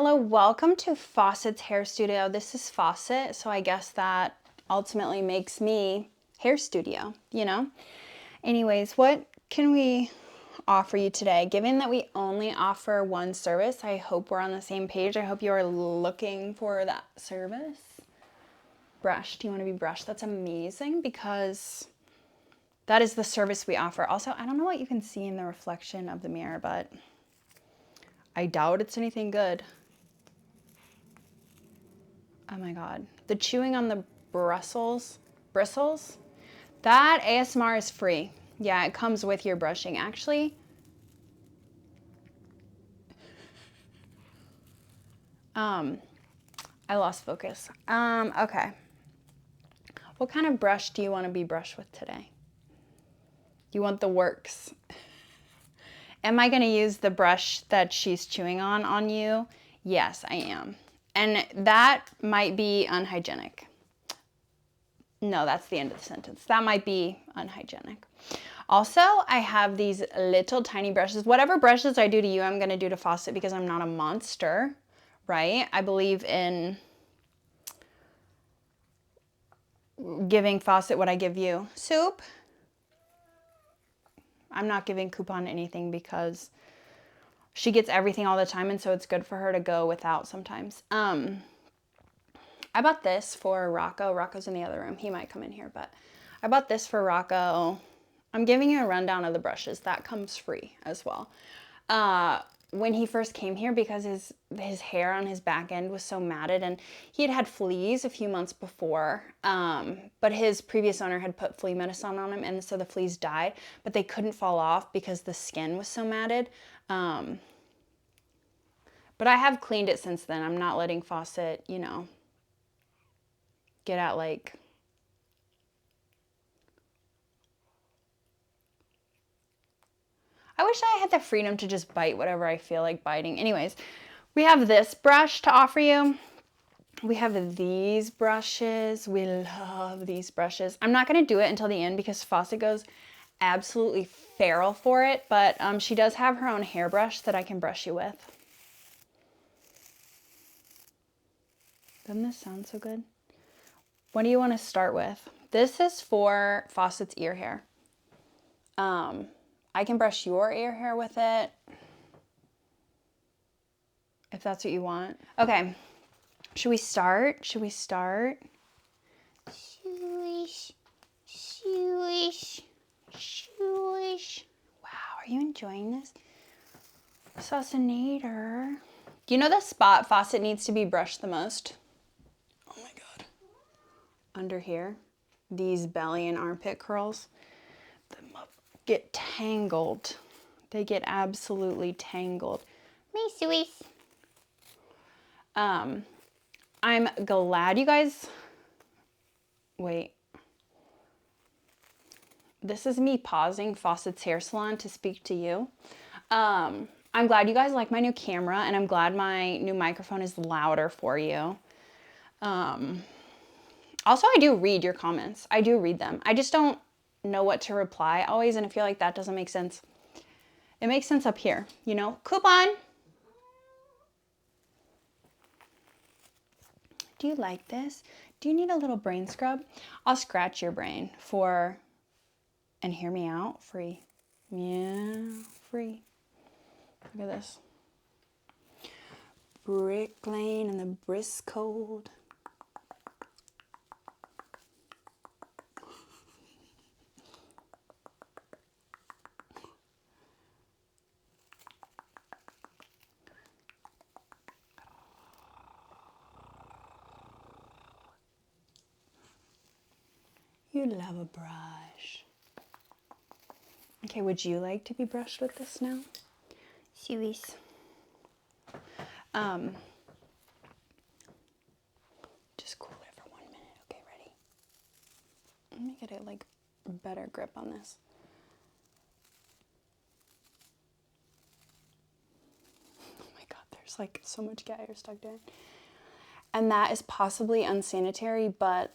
Hello, welcome to Fawcett's Hair Studio. This is Fawcett, so I guess that ultimately makes me hair studio, you know? Anyways, what can we offer you today? Given that we only offer one service, I hope we're on the same page. I hope you are looking for that service. Brush. Do you want to be brushed? That's amazing because that is the service we offer. Also, I don't know what you can see in the reflection of the mirror, but I doubt it's anything good. Oh my God. The chewing on the bristles, that ASMR is free. Yeah, it comes with your brushing. Actually, I lost focus. Okay. What kind of brush do you want to be brushed with today? You want the works. Am I going to use the brush that she's chewing on you? Yes, I am. And that might be unhygienic. No, that's the end of the sentence. That might be unhygienic. Also, I have these little tiny brushes. Whatever brushes I do to you, I'm going to do to Fawcett because I'm not a monster, right? I believe in giving Fawcett what I give you. Soup. I'm not giving Coupon anything because she gets everything all the time, and so it's good for her to go without sometimes. I bought this for Rocco. Rocco's in the other room. He might come in here, but I bought this for Rocco. I'm giving you a rundown of the brushes. That comes free as well. When he first came here, because his hair on his back end was so matted, and he had fleas a few months before, but his previous owner had put flea medicine on him, and so the fleas died, but they couldn't fall off because the skin was so matted. But I have cleaned it since then. I'm not letting Fawcett, you know, get out like... I wish I had the freedom to just bite whatever I feel like biting. Anyways, we have this brush to offer you. We have these brushes. We love these brushes. I'm not going to do it until the end because Fawcett goes absolutely feral for it, but she does have her own hairbrush that I can brush you with. Doesn't this sound so good? What do you want to start with? This is for Fawcett's ear hair. I can brush your ear hair with it if that's what you want. Okay, should we start? Shuish, shuish, shuish. Wow, are you enjoying this? Saucinator. Do you know the spot Fawcett needs to be brushed the most? Oh my God. Under here, these belly and armpit curls. Get tangled. They get absolutely tangled. Me, Swiss. I'm glad you guys... Wait. This is me pausing Fawcett's hair salon to speak to you. I'm glad you guys like my new camera, and I'm glad my new microphone is louder for you. Also, I do read your comments. I do read them. I just don't know what to reply always, and I feel like that doesn't make sense. It makes sense up here, you know? Coupon! Do you like this? Do you need a little brain scrub? I'll scratch your brain for, and hear me out, free. Yeah, free. Look at this. Brick Lane and the brisk cold. You love a brush. Okay, would you like to be brushed with this now? Sweet. Just cool it for 1 minute. Okay, ready? Let me get a better grip on this. Oh my God, there's like so much cat hair stuck in. And that is possibly unsanitary, but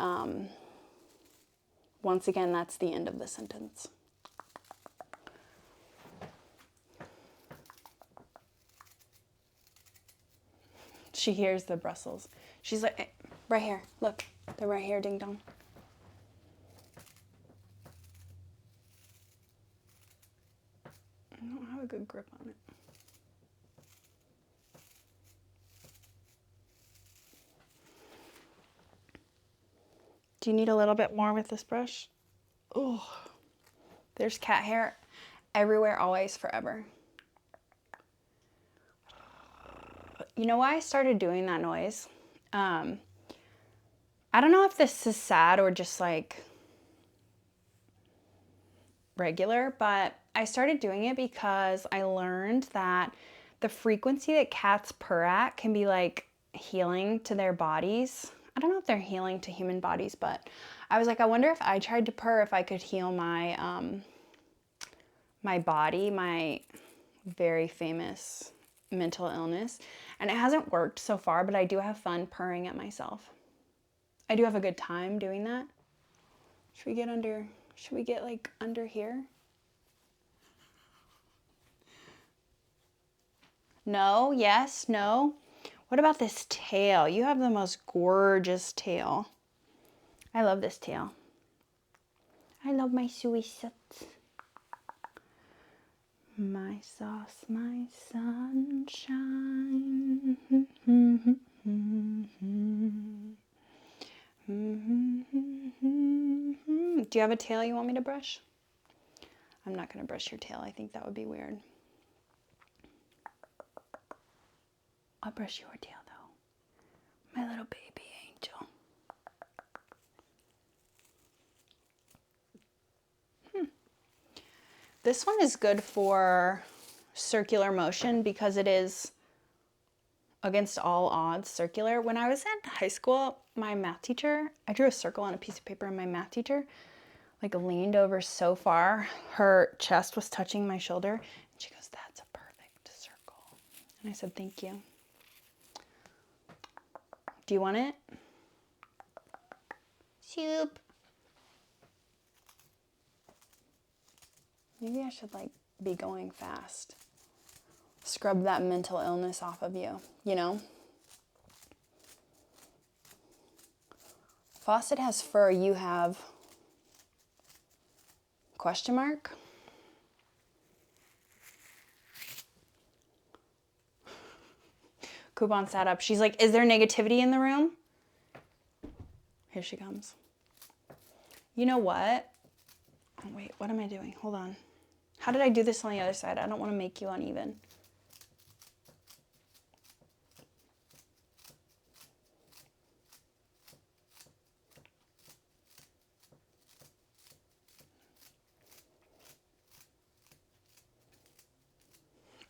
once again, that's the end of the sentence. She hears the bristles. She's like, "Hey, right here. Look, they're right here, ding dong." I don't have a good grip on it. Do you need a little bit more with this brush? Oh, there's cat hair everywhere, always, forever. You know why I started doing that noise? I don't know if this is sad or just like regular, but I started doing it because I learned that the frequency that cats purr at can be like healing to their bodies. I don't know if they're healing to human bodies, but I was like, I wonder if I tried to purr, if I could heal my my body, my very famous mental illness. And it hasn't worked so far, but I do have fun purring at myself. I do have a good time doing that. Should we get like under here? No, yes, no. What about this tail? You have the most gorgeous tail. I love this tail. I love my Suicet. My sauce, my sunshine. Do you have a tail you want me to brush? I'm not going to brush your tail. I think that would be weird. I'll brush your tail though. My little baby angel. This one is good for circular motion because it is, against all odds, circular. When I was in high school, my math teacher, I drew a circle on a piece of paper, and my math teacher like leaned over so far, her chest was touching my shoulder, and she goes, "That's a perfect circle." And I said, "Thank you." Do you want it? Soup. Maybe I should like be going fast. Scrub that mental illness off of you, you know? Fawcett has fur, you have question mark? Coupon sat up. She's like, "Is there negativity in the room?" Here she comes. You know what? Oh, wait, what am I doing? Hold on. How did I do this on the other side? I don't want to make you uneven.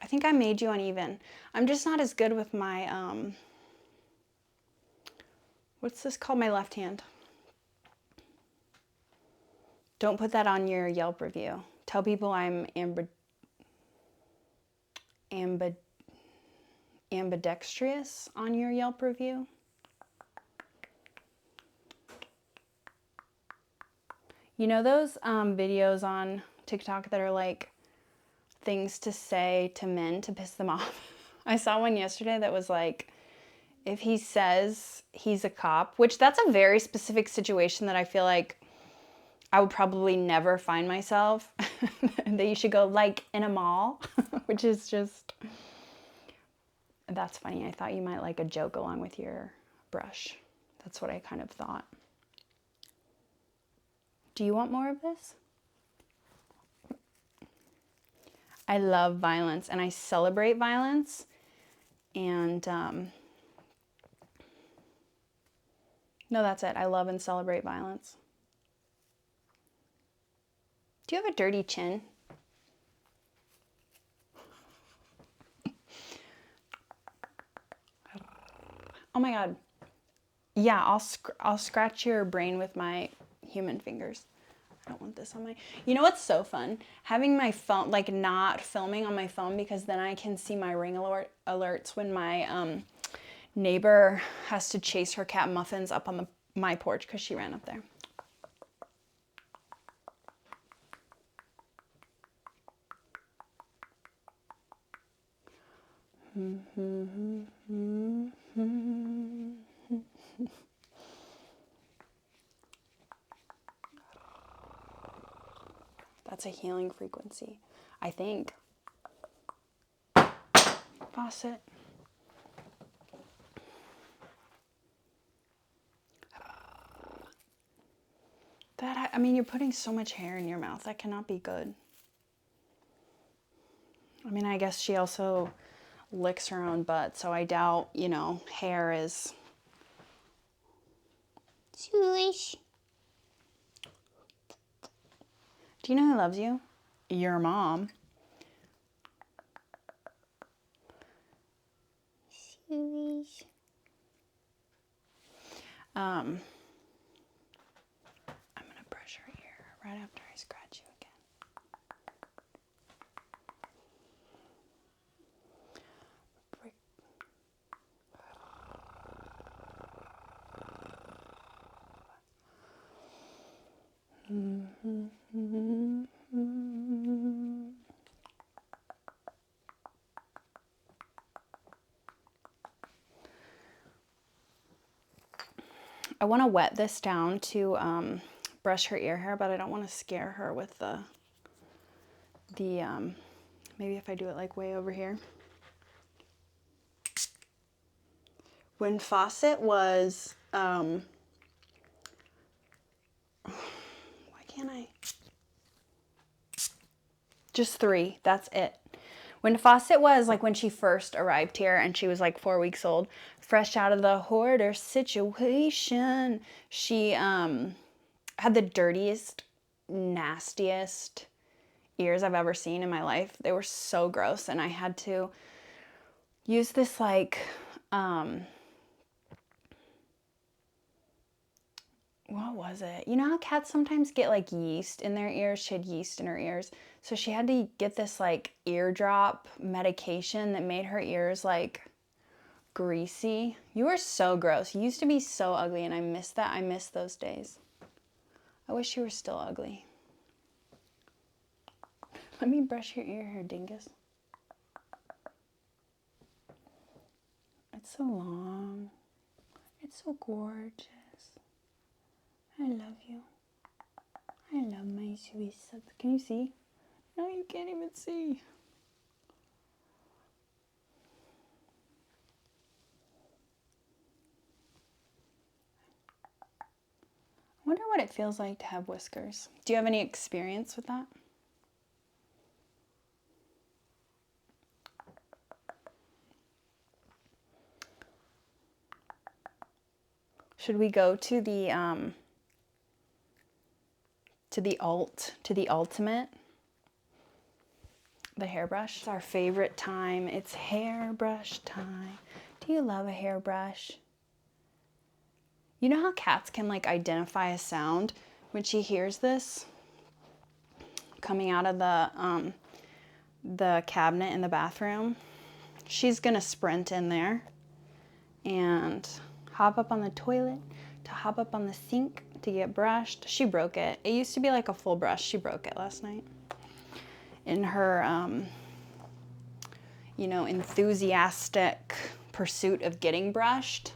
I think I made you uneven. I'm just not as good with my, what's this called? My left hand. Don't put that on your Yelp review. Tell people I'm ambidextrous on your Yelp review. You know those videos on TikTok that are like things to say to men to piss them off? I saw one yesterday that was like, if he says he's a cop, which that's a very specific situation that I feel like I would probably never find myself, that you should go like in a mall, which is just, that's funny. I thought you might like a joke along with your brush. That's what I kind of thought. Do you want more of this? I love violence and I celebrate violence, and no, that's it. I love and celebrate violence. Do you have a dirty chin? Oh my God. Yeah, I'll scratch your brain with my human fingers. I don't want this on my... You know what's so fun? Having my phone, like not filming on my phone, because then I can see my ring alerts when my neighbor has to chase her cat Muffins up on my porch because she ran up there. That's a healing frequency, I think. Faucet. I mean, you're putting so much hair in your mouth. That cannot be good. I mean, I guess she also licks her own butt, so I doubt, you know, hair is... Swish. Do you know who loves you? Your mom. Swish. I'm gonna brush her ear right after I scratch you again. I want to wet this down to brush her ear hair, but I don't want to scare her with the maybe if I do it like way over here. When Fawcett was, why can't I? Just 3, that's it. When Fawcett was, like when she first arrived here and she was like 4 weeks old, fresh out of the hoarder situation, she had the dirtiest, nastiest ears I've ever seen in my life. They were so gross, and I had to use this like, what was it? You know how cats sometimes get like yeast in their ears? She had yeast in her ears. So she had to get this like eardrop medication that made her ears like greasy. You were so gross. You used to be so ugly, and I miss that. I miss those days. I wish you were still ugly. Let me brush your ear hair, dingus. It's so long. It's so gorgeous. I love you. I love my sweet sub. Can you see? No, you can't even see. I wonder what it feels like to have whiskers. Do you have any experience with that? Should we go to the ultimate? The hairbrush. It's our favorite time. It's hairbrush time. Do you love a hairbrush? You know how cats can like identify a sound? When she hears this coming out of the cabinet in the bathroom, she's gonna sprint in there and hop up on the toilet, to hop up on the sink to get brushed. She broke it. It used to be like a full brush. She broke it last night in her you know, enthusiastic pursuit of getting brushed.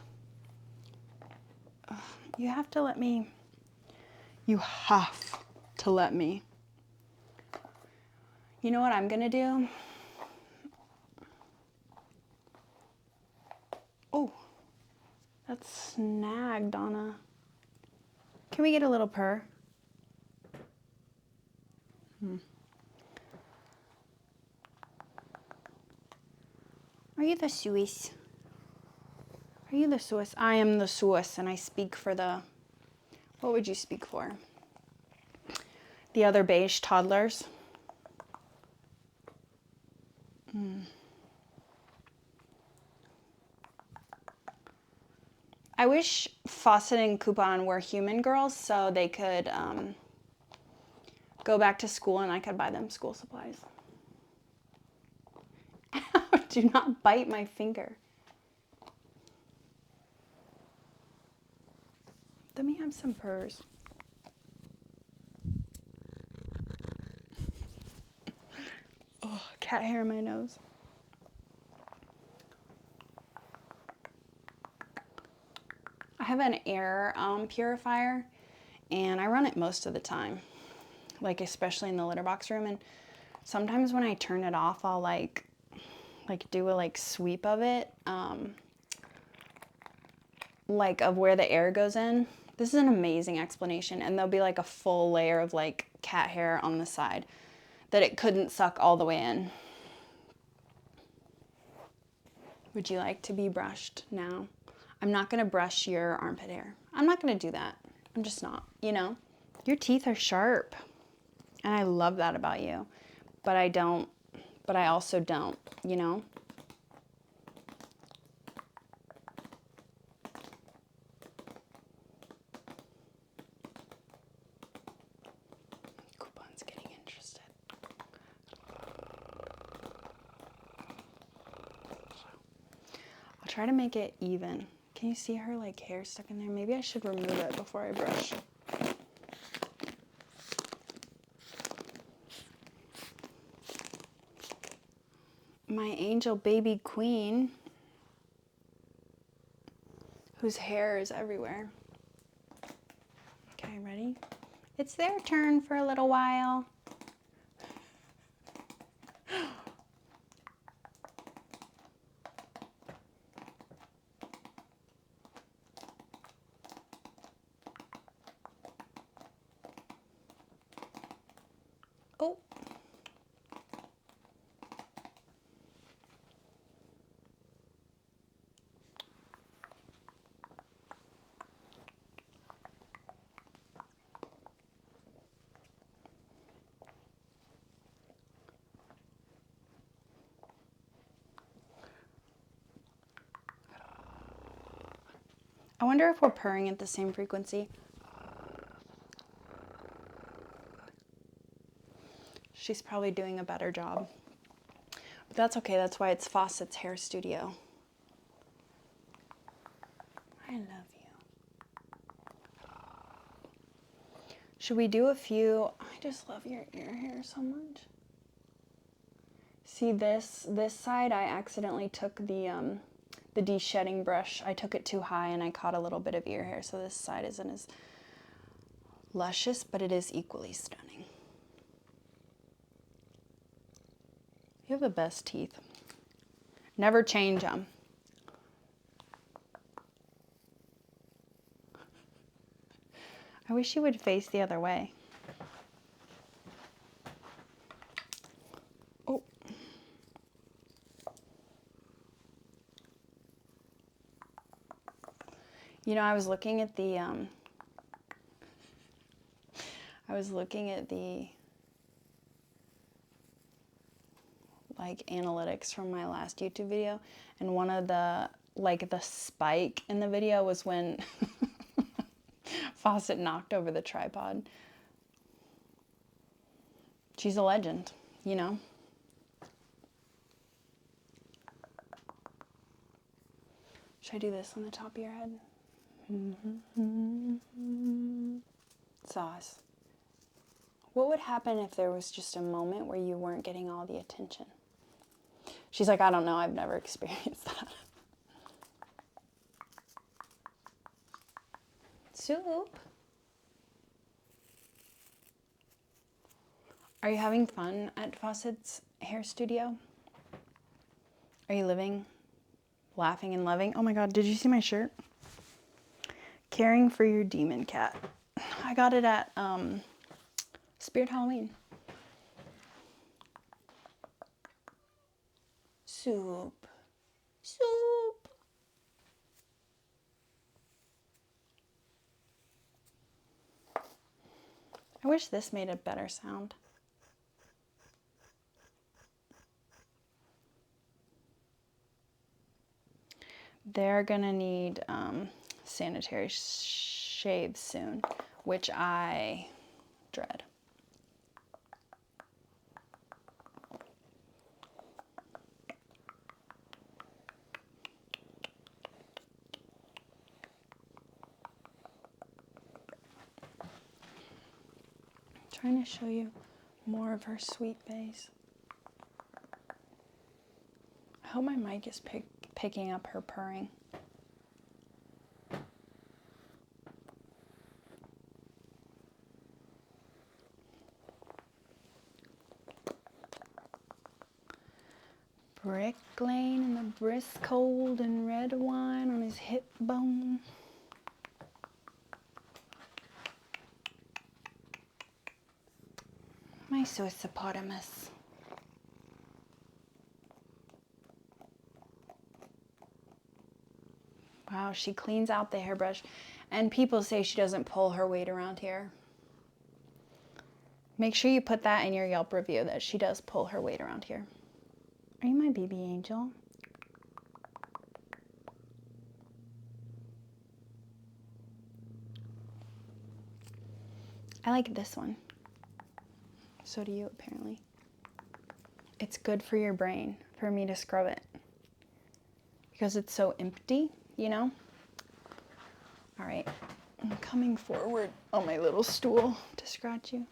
You have to let me. You have to let me. You know what I'm gonna do? Oh, that's snagged on a... Can we get a little purr? Are you the Swiss? Are you the Swiss? I am the Swiss, and I speak for the... What would you speak for? The other beige toddlers? I wish Fawcett and Coupon were human girls so they could go back to school and I could buy them school supplies. Do not bite my finger. Let me have some purrs. Oh, cat hair in my nose. I have an air purifier, and I run it most of the time. like especially in the litter box room. And sometimes when I turn it off, I'll like do a like sweep of it, like of where the air goes in. This is an amazing explanation. And there'll be like a full layer of like cat hair on the side that it couldn't suck all the way in. Would you like to be brushed now? I'm not gonna brush your armpit hair. I'm not gonna do that. I'm just not, you know? Your teeth are sharp. And I love that about you. But I also don't, you know? Coupon's getting interested. I'll try to make it even. Can you see her like hair stuck in there? Maybe I should remove it before I brush. My angel baby queen, whose hair is everywhere. Okay, ready? It's their turn for a little while. Oh. I wonder if we're purring at the same frequency. She's probably doing a better job. But that's okay, that's why it's Fawcett's hair studio. I love you. Should we do a few? I just love your ear hair so much. See this side, I accidentally took the deshedding brush. I took it too high and I caught a little bit of ear hair, so this side isn't as luscious, but it is equally stunning. You have the best teeth. Never change them. I wish you would face the other way. Oh. You know, I was looking at the like analytics from my last YouTube video, and one of the spike in the video was when Fawcett knocked over the tripod. She's a legend, you know? Should I do this on the top of your head? Sauce. What would happen if there was just a moment where you weren't getting all the attention? She's like, I don't know, I've never experienced that. Soup. Are you having fun at Fawcett's hair studio? Are you living, laughing, and loving? Oh my God, did you see my shirt? Caring for your demon cat. I got it at Spirit Halloween. Soup. Soup. I wish this made a better sound. They're gonna need sanitary shaves soon, which I dread. Trying to show you more of her sweet face. I hope my mic is picking up her purring. Brick Lane and the brisk cold and red wine on his hip bone. My Saucepotamus. Wow, she cleans out the hairbrush. And people say she doesn't pull her weight around here. Make sure you put that in your Yelp review, that she does pull her weight around here. Are you my baby angel? I like this one. So do you, apparently. It's good for your brain, for me to scrub it. Because it's so empty, you know? All right, I'm coming forward on my little stool to scratch you.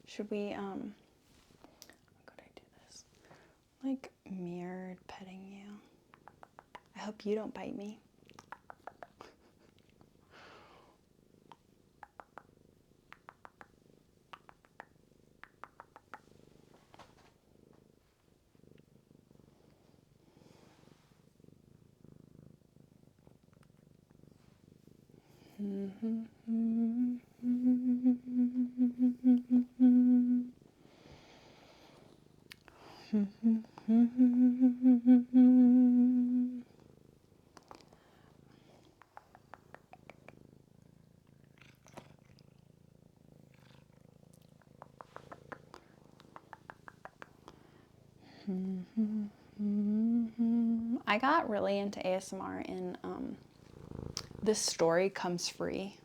Should we, how could I do this? Like mirrored petting you. I hope you don't bite me. I got really into ASMR in This Story Comes Free.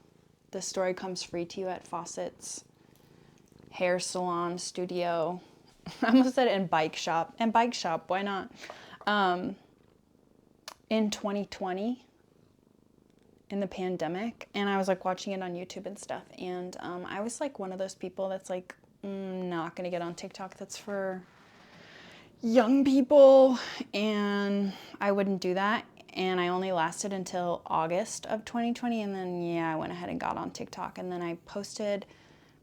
This story comes free to you at Fawcett's hair salon studio. I almost said in bike shop. And bike shop, why not? In 2020, in the pandemic, and I was like watching it on YouTube and stuff, and I was like one of those people that's like not gonna get on TikTok. That's for young people, and I wouldn't do that. And I only lasted until August of 2020, and then yeah, I went ahead and got on TikTok, and then I posted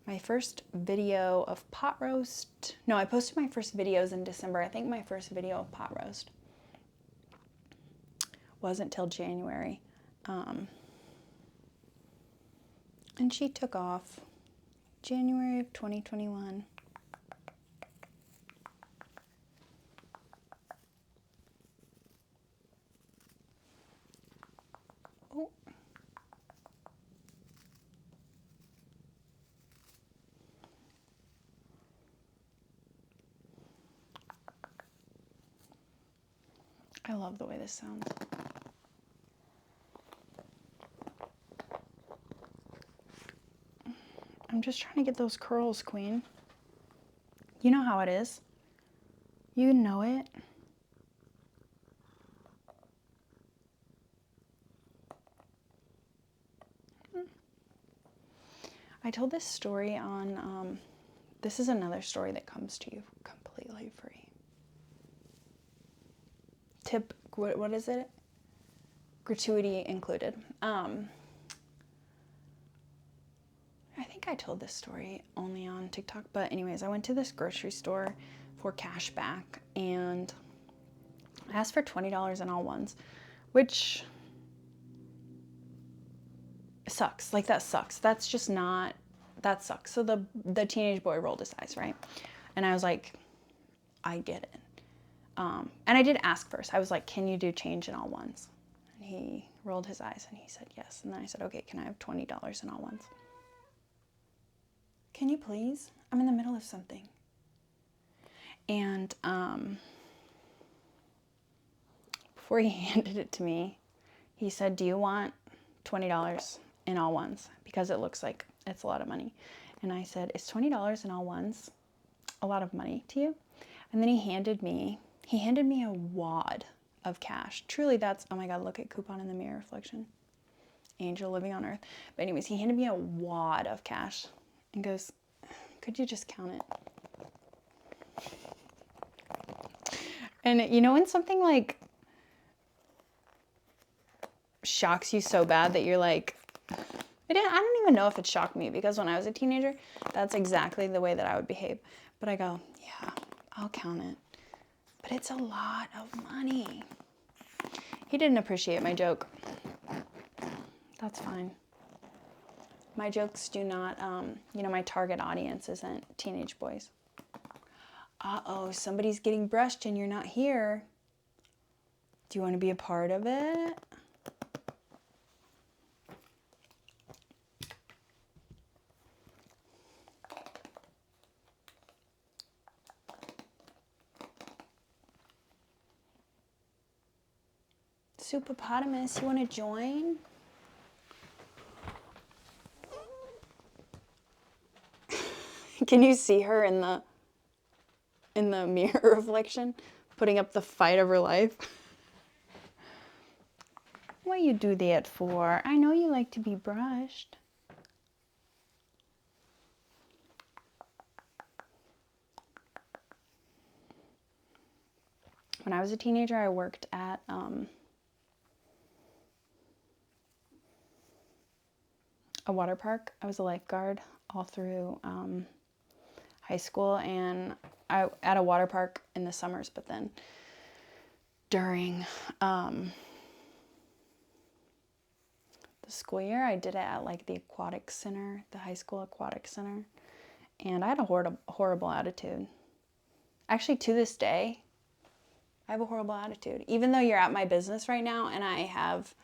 my first video of pot roast. No, I posted my first videos in December. I think my first video of pot roast wasn't till January. And she took off January of 2021. Oh. I love the way this sounds. I'm just trying to get those curls, Queen. You know how it is. You know it. I told this story on, this is another story that comes to you completely free. Tip, what is it? Gratuity included. I think I told this story only on TikTok, but anyways, I went to this grocery store for cash back, and I asked for $20 in all ones, which sucks. Like, that sucks. That's just not, that sucks. So the teenage boy rolled his eyes, right? And I was like, I get it. And I did ask first. I was like, can you do change in all ones? And he rolled his eyes and he said yes. And then I said, okay, can I have $20 in all ones? Can you please? I'm in the middle of something. And before he handed it to me, he said, do you want $20 in all ones? Because it looks like it's a lot of money. And I said, is $20 in all ones a lot of money to you? And then he handed me a wad of cash. Truly, that's, oh my God, look at coupon in the mirror reflection. Angel living on earth. But anyways, he handed me a wad of cash and goes, could you just count it? And you know, when something like shocks you so bad that you're like, I don't even know if it shocked me, because when I was a teenager, that's exactly the way that I would behave. But I go, yeah, I'll count it. But it's a lot of money. He didn't appreciate my joke. That's fine. My jokes do not, you know, my target audience isn't teenage boys. Uh-oh, somebody's getting brushed and you're not here. Do you want to be a part of it? Soupopotamus, you want to join? Can you see her in the mirror reflection, putting up the fight of her life? What you do that for? I know you like to be brushed. When I was a teenager, I worked at a water park. I was a lifeguard all through high school, and I at a water park in the summers, but then during the school year, I did it at like the aquatic center, the high school aquatic center, and I had a horrible attitude. Actually, to this day, I have a horrible attitude. Even though you're at my business right now and I have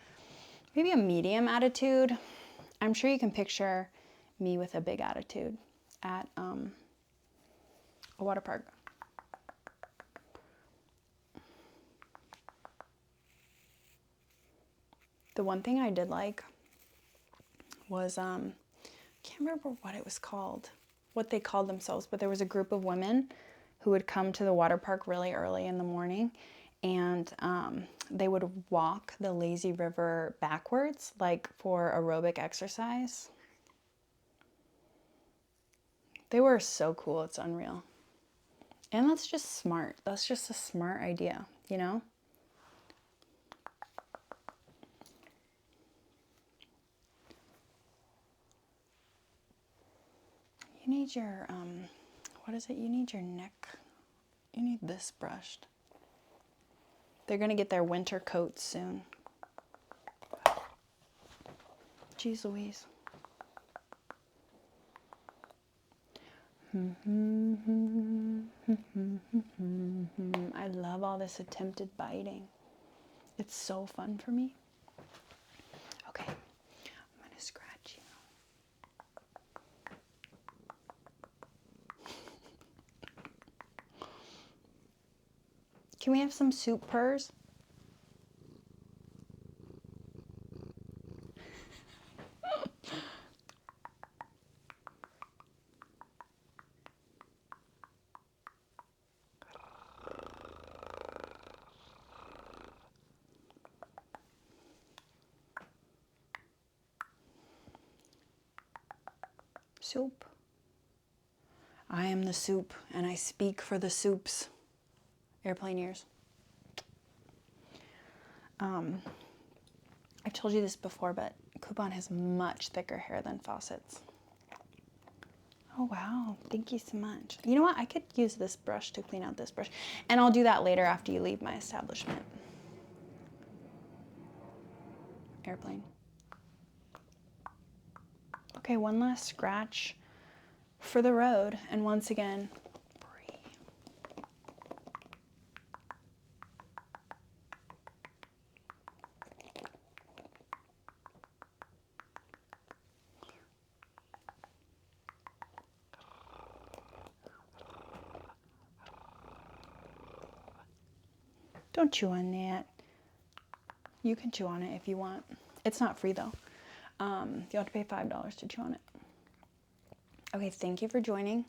maybe a medium attitude, I'm sure you can picture me with a big attitude at a water park. The one thing I did like was, can't remember what it was called, what they called themselves, but there was a group of women who would come to the water park really early in the morning, and they would walk the lazy river backwards, like for aerobic exercise. They were so cool, it's unreal. And that's just smart. That's just a smart idea, you know? You need your, what is it? You need your neck. You need this brushed. They're going to get their winter coats soon. Jeez Louise. I love all this attempted biting. It's so fun for me. Okay, I'm going to scratch you. Can we have some soup purrs? Soup. I am the soup, and I speak for the soups. Airplane ears. I've told you this before, but Coupon has much thicker hair than Fawcett's. Oh wow, thank you so much. You know what, I could use this brush to clean out this brush, and I'll do that later after you leave my establishment. Airplane. Okay, one last scratch for the road, and once again, breathe. Don't chew on that. You can chew on it if you want. It's not free though. You'll have to pay $5 to chew on it. Okay, thank you for joining.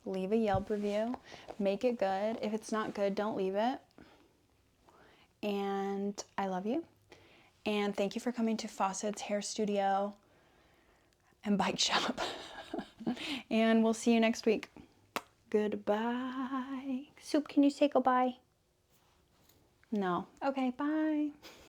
Leave a Yelp review. Make it good. If it's not good, don't leave it. and I love you. And thank you for coming to Fawcett's Hair Studio and Bike Shop. And we'll see you next week. Goodbye. Soup, can you say goodbye? No. Okay, bye.